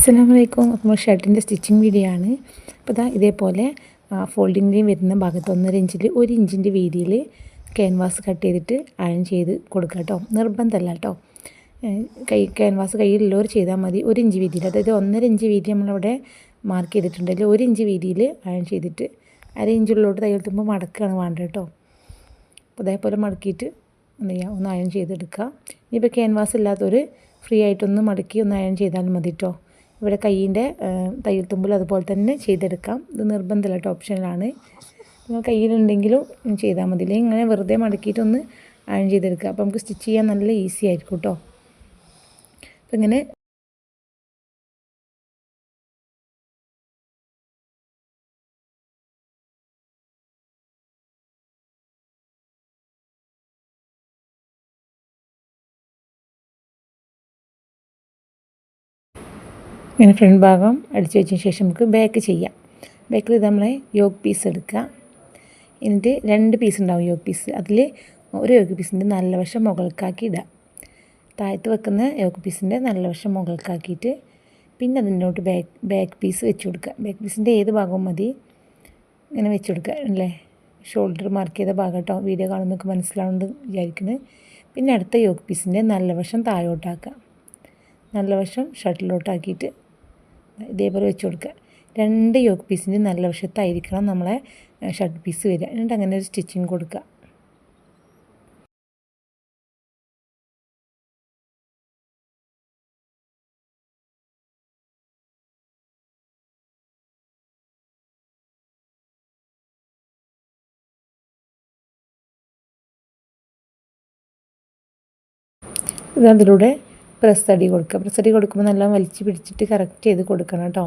അസ്സലാമു അലൈക്കും. അപ്പോൾ ഷർട്ടിൻ്റെ സ്റ്റിച്ചിങ് വീഡിയോ ആണ്. അപ്പോൾ ഇതാ ഇതേപോലെ ഫോൾഡിൻ്റെയും വരുന്ന ഭാഗത്ത് 1.5 ഇഞ്ചിൽ 1 ഇഞ്ചിൻ്റെ വീതിയിൽ ക്യാൻവാസ് കട്ട് ചെയ്തിട്ട് അയൺ ചെയ്ത് കൊടുക്കുക കേട്ടോ. നിർബന്ധമല്ല കേട്ടോ, ക്യാൻവാസ് കയ്യിലുള്ളവർ ചെയ്താൽ മതി. 1 ഇഞ്ച് വീതിയിൽ, അതായത് 1.5 ഇഞ്ച് വീതി നമ്മളവിടെ മാർക്ക് ചെയ്തിട്ടുണ്ടെങ്കിൽ 1 ഇഞ്ച് വീതിയിൽ അയൺ ചെയ്തിട്ട് 1/2 ഇഞ്ചുള്ളിലോട്ട് തയ്യൽ തുമ്പോൾ മടക്കുകയാണ് വേണ്ടത് കേട്ടോ. അപ്പോൾ അതേപോലെ മടക്കിയിട്ട് എന്ത് ചെയ്യുക, ഒന്ന് അയൺ ചെയ്തെടുക്കുക. ഇനിയിപ്പോൾ ക്യാൻവാസ് ഇല്ലാത്തവർ ഫ്രീ ആയിട്ടൊന്ന് മടക്കി ഒന്ന് അയൺ ചെയ്താൽ മതി കേട്ടോ. ഇവിടെ കയ്യിൻ്റെ തയ്യൽ തുമ്പിൽ അതുപോലെ തന്നെ ചെയ്തെടുക്കാം. ഇത് നിർബന്ധമില്ല കേട്ടോ, ഓപ്ഷനിലാണ്. നിങ്ങൾ കയ്യിലുണ്ടെങ്കിലും ചെയ്താൽ മതി. അല്ലെങ്കിൽ ഇങ്ങനെ വെറുതെ മടക്കിയിട്ടൊന്ന് അയൺ ചെയ്തെടുക്കുക. അപ്പോൾ നമുക്ക് സ്റ്റിച്ച് ചെയ്യാൻ നല്ല ഈസി ആയിരിക്കും കേട്ടോ. അപ്പോൾ ഇങ്ങനെ ഫ്രണ്ട് ഭാഗം അടിച്ച് വെച്ചതിന് ശേഷം നമുക്ക് ബാക്ക് ചെയ്യാം. ബാക്കിൽ ഇത് നമ്മളെ യോക്ക് പീസ് എടുക്കുക. എന്നിട്ട് 2 പീസ് ഉണ്ടാവും യോക്ക് പീസ്. അതിൽ ഒരു യോക്ക് പീസിൻ്റെ നല്ല വശം മുകൾക്കാക്കി ഇടുക. താഴത്ത് വെക്കുന്ന യോക്ക് പീസിൻ്റെ നല്ല വശം മുകൾക്കാക്കിയിട്ട് പിന്നെ അതിനോട്ട് ബാക്ക് പീസ് വെച്ച് കൊടുക്കുക. ബാക്ക് പീസിൻ്റെ ഏത് ഭാഗവും മതി, ഇങ്ങനെ വെച്ച് കൊടുക്കുക അല്ലേ. ഷോൾഡർ മാർക്ക് ചെയ്ത ഭാഗം കേട്ടോ. വീഡിയോ കാണുമ്പോൾ നമുക്ക് മനസ്സിലാവുന്നത് വിചാരിക്കുന്നത്. പിന്നെ അടുത്ത യോക്ക് പീസിൻ്റെ നല്ല വശം താഴോട്ടാക്കുക. നല്ല വശം ഷട്ടിലോട്ടാക്കിയിട്ട് ഇതേപോലെ വെച്ച് കൊടുക്കുക. 2 യോക്ക് പീസിൻ്റെ നല്ല വശത്തായിരിക്കണം നമ്മളെ ഷർട്ട് പീസ് വരിക. എന്നിട്ട് അങ്ങനെ ഒരു സ്റ്റിച്ചിങ് കൊടുക്കുക. ഇത് അതിലൂടെ പ്രസ് അടി കൊടുക്കുക. പ്രസ് അടി കൊടുക്കുമ്പോൾ നല്ല വലിച്ച് പിടിച്ചിട്ട് കറക്റ്റ് ചെയ്ത് കൊടുക്കണം കേട്ടോ.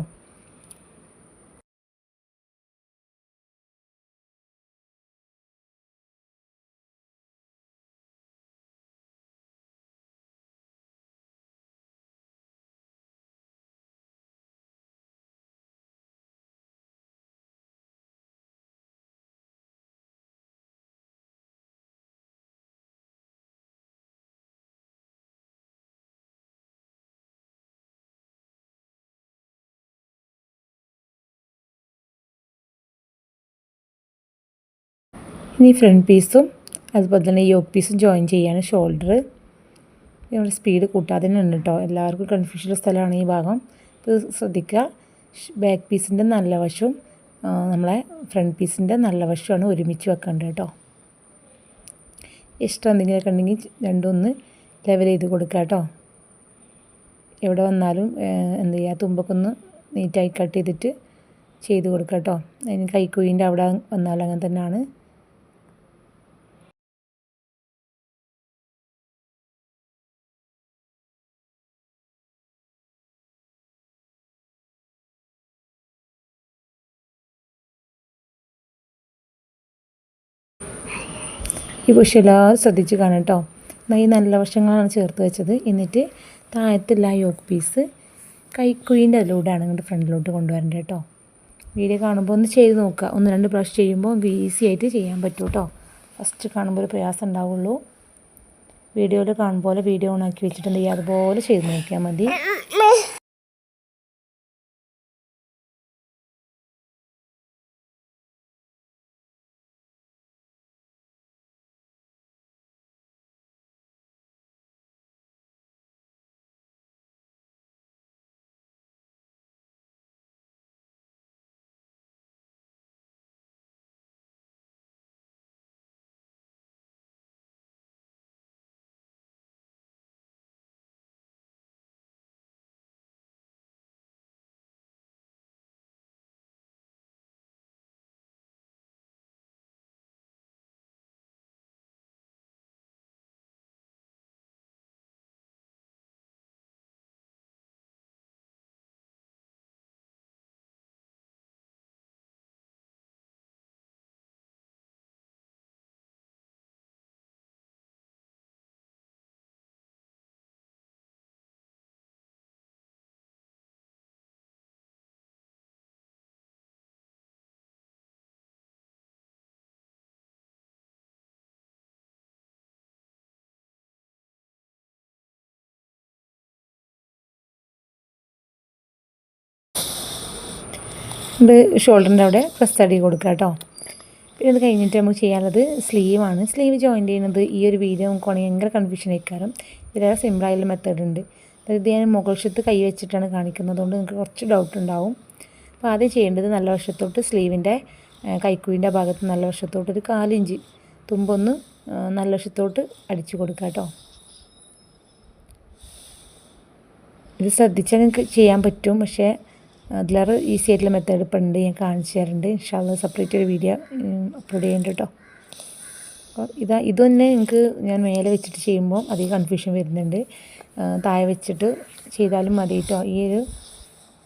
ഇനി ഫ്രണ്ട് പീസും അതുപോലെ തന്നെ യോക്ക് പീസും ജോയിൻ ചെയ്യാണ്. ഷോൾഡർ നമ്മുടെ സ്പീഡ് കൂട്ടാതെ തന്നെ ഉണ്ട് കേട്ടോ. എല്ലാവർക്കും കൺഫ്യൂഷനുള്ള സ്ഥലമാണ് ഈ ഭാഗം. ഇത് ശ്രദ്ധിക്കുക. ബാക്ക് പീസിൻ്റെ നല്ല വശവും നമ്മളെ ഫ്രണ്ട് പീസിൻ്റെ നല്ല വശമാണ് ഒരുമിച്ച് വെക്കേണ്ടത് കേട്ടോ. എക്സ്ട്രാ എന്തെങ്കിലുമൊക്കെ ഉണ്ടെങ്കിൽ രണ്ടും ഒന്ന് ലെവൽ ചെയ്ത് കൊടുക്കുക കേട്ടോ. എവിടെ വന്നാലും എന്ത് ചെയ്യുക, തുമ്പൊക്കെ ഒന്ന് നീറ്റായി കട്ട് ചെയ്തിട്ട് ചെയ്ത് കൊടുക്കുക കേട്ടോ. അതിന് കൈക്കുഴിൻ്റെ അവിടെ വന്നാലും അങ്ങനെ തന്നെയാണ്. ഈ വശം എല്ലാവരും ശ്രദ്ധിച്ച് കാണാം കേട്ടോ. ഈ നല്ല വശങ്ങളാണ് ചേർത്ത് വെച്ചത്. എന്നിട്ട് താഴത്തുള്ള യോക്ക് പീസ് കൈക്കുഴിൻ്റെ അതിലൂടെയാണ് ഇങ്ങോട്ട് ഫ്രണ്ടിലോട്ട് കൊണ്ടുവരേണ്ടത് കേട്ടോ. വീഡിയോ കാണുമ്പോൾ ഒന്ന് ചെയ്ത് നോക്കുക. 1-2 പ്രാവശ്യം ചെയ്യുമ്പോൾ നമുക്ക് ഈസി ആയിട്ട് ചെയ്യാൻ പറ്റും കേട്ടോ. ഫസ്റ്റ് കാണുമ്പോൾ ഒരു പ്രയാസം ഉണ്ടാവുള്ളൂ. വീഡിയോയിൽ കാണുമ്പോൾ വീഡിയോ ഓണാക്കി വെച്ചിട്ടുണ്ടെങ്കിൽ അതുപോലെ ചെയ്ത് നോക്കിയാൽ മതി. ഇത് ഷോൾഡറിൻ്റെ അവിടെ പ്രസ് തടി കൊടുക്കുക കേട്ടോ. പിന്നെ അത് കഴിഞ്ഞിട്ട് നമുക്ക് ചെയ്യാനുള്ളത് സ്ലീവാണ്. സ്ലീവ് ജോയിൻ്റ് ചെയ്യുന്നത് ഈ ഒരു വീഡിയോ നോക്കുകയാണെങ്കിൽ ഭയങ്കര കൺഫ്യൂഷൻ ആയിക്കാരം. ഇതിലേറെ സിമ്പിളായുള്ള മെത്തേഡ് ഉണ്ട്. അതായത് ഞാൻ മുകൾ വശത്ത് കൈ വെച്ചിട്ടാണ് കാണിക്കുന്നത്, അതുകൊണ്ട് നിങ്ങൾക്ക് കുറച്ച് ഡൗട്ട് ഉണ്ടാവും. അപ്പോൾ ആദ്യം ചെയ്യേണ്ടത് നല്ല വശത്തോട്ട് സ്ലീവിൻ്റെ കൈക്കുഴിൻ്റെ ഭാഗത്ത് നല്ല വശത്തോട്ട് ഒരു 4 ഇഞ്ച് തുമ്പൊന്ന് നല്ല വശത്തോട്ട് അടിച്ചു കൊടുക്കുക കേട്ടോ. ഇത് ശ്രദ്ധിച്ചാൽ നിങ്ങൾക്ക് ചെയ്യാൻ പറ്റും, പക്ഷേ അതിലേറെ ഈസി ആയിട്ടുള്ള മെത്തേഡ് ഇപ്പം ഉണ്ട്, ഞാൻ കാണിച്ചു തരുന്നുണ്ട്. ഇൻഷാല്ലാ സെപ്പറേറ്റ് ഒരു വീഡിയോ അപ്ലോഡ് ചെയ്യുന്നുണ്ട് കേട്ടോ. അപ്പോൾ ഇത് തന്നെ നിങ്ങൾക്ക് ഞാൻ മേലെ വെച്ചിട്ട് ചെയ്യുമ്പോൾ അധികം കൺഫ്യൂഷൻ വരുന്നുണ്ട്. താഴെ വെച്ചിട്ട് ചെയ്താലും മതി കേട്ടോ. ഈ ഒരു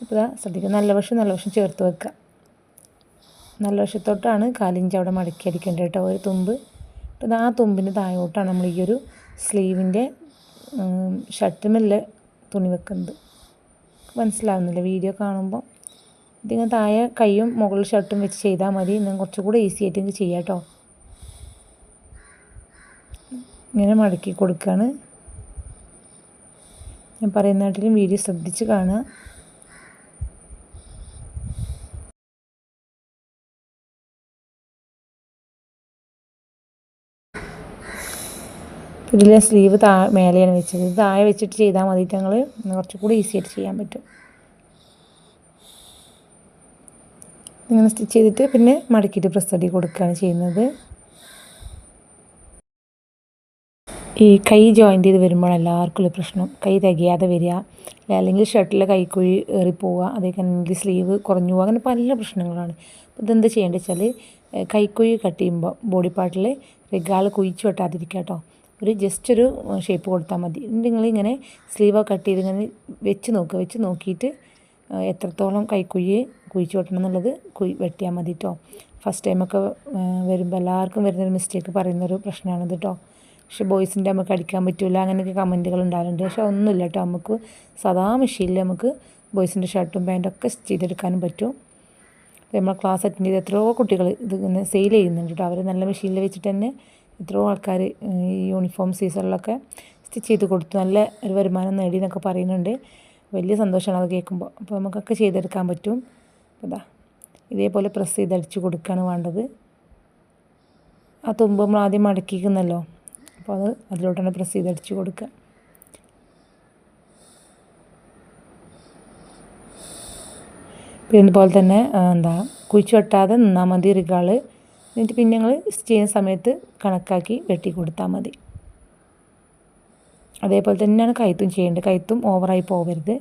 ഇപ്പോൾ ശ്രദ്ധിക്കുക, നല്ല വശം ചേർത്ത് വെക്കുക. നല്ല വശത്തോട്ടാണ് 4 ഇഞ്ച് അവിടെ മടക്കി അടിക്കേണ്ടത് കേട്ടോ, ഒരു തുമ്പ്. അപ്പോൾ ആ തുമ്പിൻ്റെ താഴോട്ടാണ് നമ്മൾ ഈ ഒരു സ്ലീവിൻ്റെ ഷർട്ടുമല്ല തുണി വെക്കുന്നത്. മനസ്സിലാവുന്നില്ല വീഡിയോ കാണുമ്പോൾ? ഇതിങ്ങനെ താഴെ കൈയും മുകളിൽ ഷർട്ടും വെച്ച് ചെയ്താൽ മതി. ഞാൻ കുറച്ചുകൂടെ ഈസി ആയിട്ട് എനിക്ക് ചെയ്യാം കേട്ടോ. ഇങ്ങനെ മടക്കി കൊടുക്കുകയാണ്. ഞാൻ പറയുന്നതായിട്ടും വീഡിയോ ശ്രദ്ധിച്ച് കാണുക. ഇതിലെ സ്ലീവ് മേലെയാണ് വെച്ചത്. ഇത് താഴെ വെച്ചിട്ട് ചെയ്താൽ മതിയിട്ട് ഞങ്ങൾ കുറച്ചുകൂടി ഈസി ആയിട്ട് ചെയ്യാൻ പറ്റും. ഇങ്ങനെ സ്റ്റിച്ച് ചെയ്തിട്ട് പിന്നെ മടക്കിയിട്ട് പ്രസ് തടി കൊടുക്കുകയാണ് ചെയ്യുന്നത്. ഈ കൈ ജോയിൻ്റ് ചെയ്ത് വരുമ്പോൾ എല്ലാവർക്കും ഉള്ള പ്രശ്നം കൈ തികയാതെ വരിക, അല്ലെങ്കിൽ ഷർട്ടിലെ കൈക്കുഴി ഏറിപ്പോവുക, അതേപോലെ സ്ലീവ് കുറഞ്ഞു പോവുക, അങ്ങനെ പല പ്രശ്നങ്ങളാണ്. അപ്പോൾ ഇതെന്താ ചെയ്യേണ്ടത് വെച്ചാൽ കൈക്കുഴി കട്ട് ചെയ്യുമ്പോൾ ബോഡി പാർട്ടിൽ റിഗാൾ കുഴിച്ച് വെട്ടാതിരിക്കുക കേട്ടോ. ജസ്റ്റ് ഒരു ഷേപ്പ് കൊടുത്താൽ മതി. നിങ്ങളിങ്ങനെ സ്ലീവ് കട്ട് ചെയ്ത് ഇങ്ങനെ വെച്ച് നോക്കിയിട്ട് എത്രത്തോളം കൈക്കുഴി കുഴിച്ച് വെട്ടണം എന്നുള്ളത് വെട്ടിയാൽ മതി കേട്ടോ. ഫസ്റ്റ് ടൈമൊക്കെ വരുമ്പോൾ എല്ലാവർക്കും വരുന്നൊരു മിസ്റ്റേക്ക് പറയുന്നൊരു പ്രശ്നമാണിത് കേട്ടോ. പക്ഷേ ബോയ്സിൻ്റെ നമുക്ക് അടിക്കാൻ പറ്റില്ല അങ്ങനെയൊക്കെ കമൻറ്റുകൾ ഉണ്ടാകുന്നുണ്ട്. പക്ഷേ ഒന്നുമില്ല കേട്ടോ, നമുക്ക് സാധാ മെഷീനിൽ നമുക്ക് ബോയ്സിൻ്റെ ഷർട്ടും പാൻറ്റൊക്കെ സ്റ്റിച്ച് ചെയ്തെടുക്കാനും പറ്റും. നമ്മൾ ക്ലാസ് അറ്റൻഡ് ചെയ്ത് എത്രയോ കുട്ടികൾ ഇത് ഇങ്ങനെ സെയിൽ ചെയ്യുന്നുണ്ട് കേട്ടോ. അവർ നല്ല മെഷീനിൽ വെച്ചിട്ട് തന്നെ എത്രയോ ആൾക്കാർ ഈ യൂണിഫോം സീസണിലൊക്കെ സ്റ്റിച്ച് ചെയ്ത് കൊടുത്തു നല്ല ഒരു വരുമാനം നേടി എന്നൊക്കെ പറയുന്നുണ്ട്. വലിയ സന്തോഷമാണ് അത് കേൾക്കുമ്പോൾ. അപ്പോൾ നമുക്കൊക്കെ ചെയ്തെടുക്കാൻ പറ്റും. അതാ ഇതേപോലെ പ്രസ് ചെയ്ത് അടിച്ച് കൊടുക്കുകയാണ് വേണ്ടത്. ആ തുമ്പ് നമ്മൾ ആദ്യം മടക്കിക്കുന്നല്ലോ, അപ്പോൾ അതിലോട്ടാണ് പ്രസ് ചെയ്ത് അടിച്ച് കൊടുക്കുക. പിന്നെ ഇതുപോലെ തന്നെ കുഴിച്ച് വെട്ടാതെ നിന്നാൽ മതി റിഗാൾ. എന്നിട്ട് പിന്നെ ഞങ്ങൾ ചെയ്യുന്ന സമയത്ത് കണക്കാക്കി വെട്ടി കൊടുത്താൽ മതി. അതേപോലെ തന്നെയാണ് കഴുത്തും ചെയ്യേണ്ടത്. കഴുത്തും ഓവറായി പോകരുത്.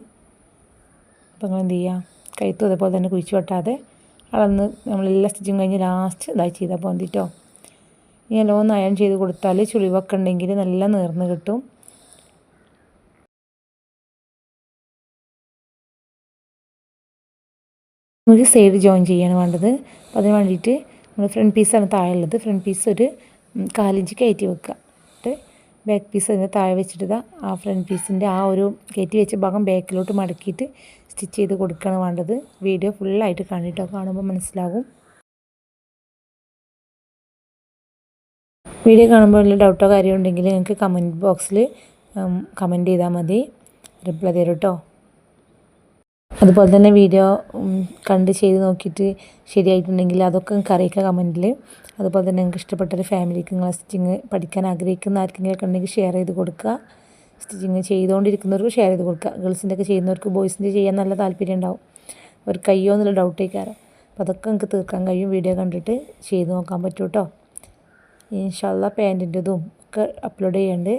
അപ്പോൾ നിങ്ങൾ എന്ത് ചെയ്യുക, കഴുത്തും അതേപോലെ തന്നെ കുഴിച്ച് വെട്ടാതെ അളന്ന് നമ്മളെല്ലാം സ്റ്റിച്ചിങ് കഴിഞ്ഞ് ലാസ്റ്റ് ഇതായി ചെയ്താൽ പോന്നിട്ടോ. ഇനി എല്ലാം അയൺ ചെയ്ത് കൊടുത്താൽ ചുളിവൊക്കെ ഉണ്ടെങ്കിൽ നല്ല നേർന്ന് കിട്ടും. നമുക്ക് സൈഡ് ജോയിൻ ചെയ്യാണ് വേണ്ടത്. അപ്പോൾ അതിന് വേണ്ടിയിട്ട് നമ്മൾ ഫ്രണ്ട് പീസാണ് താഴെ ഉള്ളത്. ഫ്രണ്ട് പീസ് ഒരു 4 ഇഞ്ച് കയറ്റി വെക്കുക. എന്നിട്ട് ബാക്ക് പീസ് അതിന് താഴെ വെച്ചിട്ട് ആ ഫ്രണ്ട് പീസിൻ്റെ ആ ഒരു കയറ്റി വെച്ച ഭാഗം ബാക്കിലോട്ട് മടക്കിയിട്ട് സ്റ്റിച്ച് ചെയ്ത് കൊടുക്കുകയാണ് വേണ്ടത്. വീഡിയോ ഫുള്ളായിട്ട് കാണിട്ടോ, കാണുമ്പോൾ മനസ്സിലാകും. വീഡിയോ കാണുമ്പോൾ വല്ല ഡൗട്ടോ കാര്യമോ ഉണ്ടെങ്കിൽ നിങ്ങൾക്ക് കമൻറ്റ് ബോക്സിൽ കമൻറ്റ് ചെയ്താൽ മതി, റിപ്ലൈ തരും കേട്ടോ. അതുപോലെ തന്നെ വീഡിയോ കണ്ട് ചെയ്ത് നോക്കിയിട്ട് ശരിയായിട്ടുണ്ടെങ്കിൽ അതൊക്കെ നിങ്ങൾക്ക് അറിയിക്കുക കമൻറ്റിൽ. അതുപോലെ തന്നെ നിങ്ങൾക്ക് ഇഷ്ടപ്പെട്ടൊരു ഫാമിലിക്ക് നിങ്ങൾ സ്റ്റിച്ചിങ് പഠിക്കാൻ ആഗ്രഹിക്കുന്ന ആർക്കെങ്കിലുമൊക്കെ ഉണ്ടെങ്കിൽ ഷെയർ ചെയ്ത് കൊടുക്കുക. സ്റ്റിച്ചിങ് ചെയ്തുകൊണ്ടിരിക്കുന്നവർക്ക് ഷെയർ ചെയ്ത് കൊടുക്കുക. ഗേൾസിൻ്റെ ഒക്കെ ചെയ്യുന്നവർക്ക് ബോയ്സിൻ്റെ ചെയ്യാൻ നല്ല താല്പര്യം ഉണ്ടാവും. ഒരു കയ്യോ എന്നുള്ള ഡൗട്ടേ കയറാം. അപ്പോൾ അതൊക്കെ നിങ്ങൾക്ക് തീർക്കാൻ കഴിയും. വീഡിയോ കണ്ടിട്ട് ചെയ്ത് നോക്കാൻ പറ്റും കേട്ടോ. ഇൻഷാ അല്ലാ പാൻറ്റിൻ്റെതും ഒക്കെ അപ്ലോഡ് ചെയ്യുന്നുണ്ട്.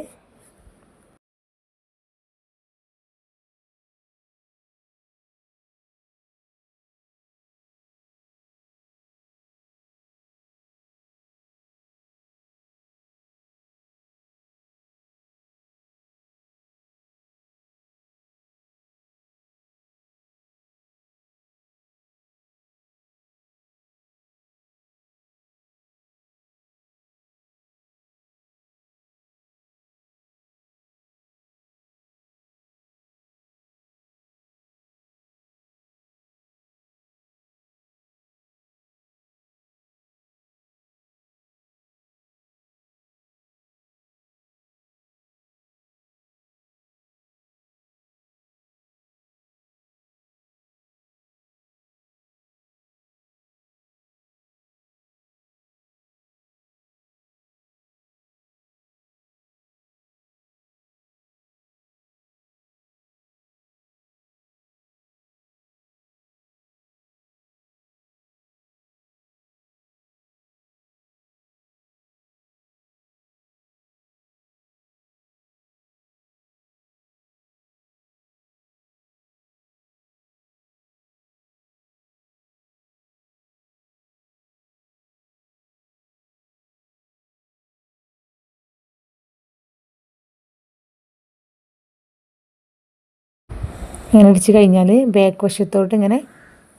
അങ്ങനെ അടിച്ച് കഴിഞ്ഞാൽ ബാക്ക് വശത്തോട്ട് ഇങ്ങനെ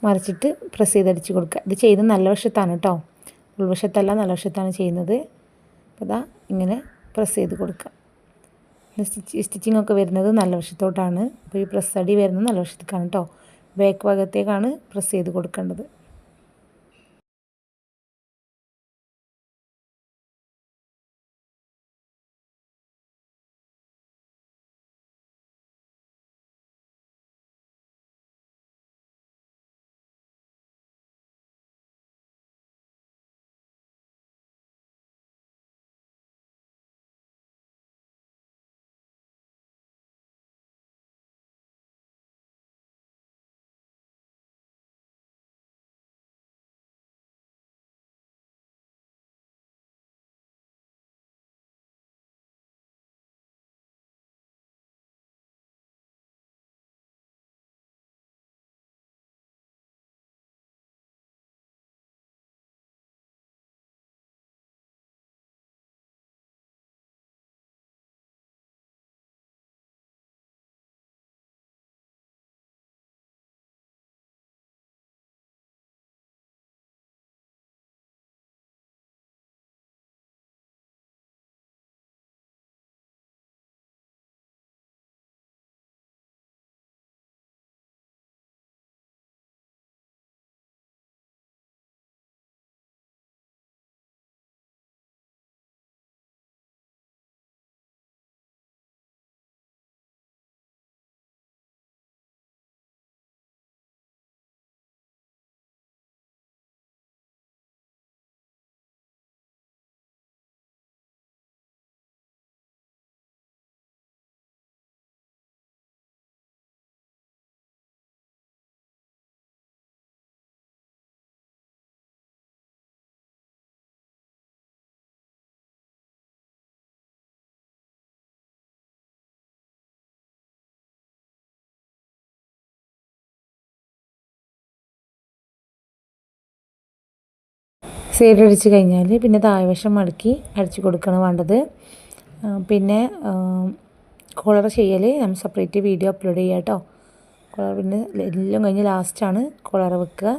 മറിച്ചിട്ട് പ്രസ് ചെയ്തടിച്ച് കൊടുക്കുക. ഇത് ചെയ്യുന്നത് നല്ല വശത്താണ് കേട്ടോ, ഉൾവശത്തല്ല, നല്ല വശത്താണ് ചെയ്യുന്നത്. അപ്പോൾ ഇതാ ഇങ്ങനെ പ്രസ് ചെയ്ത് കൊടുക്കുക. സ്റ്റിച്ചിങ് ഒക്കെ വരുന്നത് നല്ല വശത്തോട്ടാണ്. അപ്പോൾ ഈ പ്രസ് അടി വരുന്നത് നല്ല വശത്തേക്കാണ് കേട്ടോ, ബാക്ക് ഭാഗത്തേക്കാണ് പ്രസ് ചെയ്ത് കൊടുക്കേണ്ടത്. സൈഡ് അടിച്ച് കഴിഞ്ഞാൽ പിന്നെ താഴ്വശം മടക്കി അടിച്ച് കൊടുക്കണം വേണ്ടത്. പിന്നെ കോളർ ചെയ്യൽ നമ്മൾ സെപ്പറേറ്റ് വീഡിയോ അപ്ലോഡ് ചെയ്യാം കേട്ടോ. കോളർ പിന്നെ എല്ലാം കഴിഞ്ഞ് ലാസ്റ്റാണ് കോളർ വെക്കുക.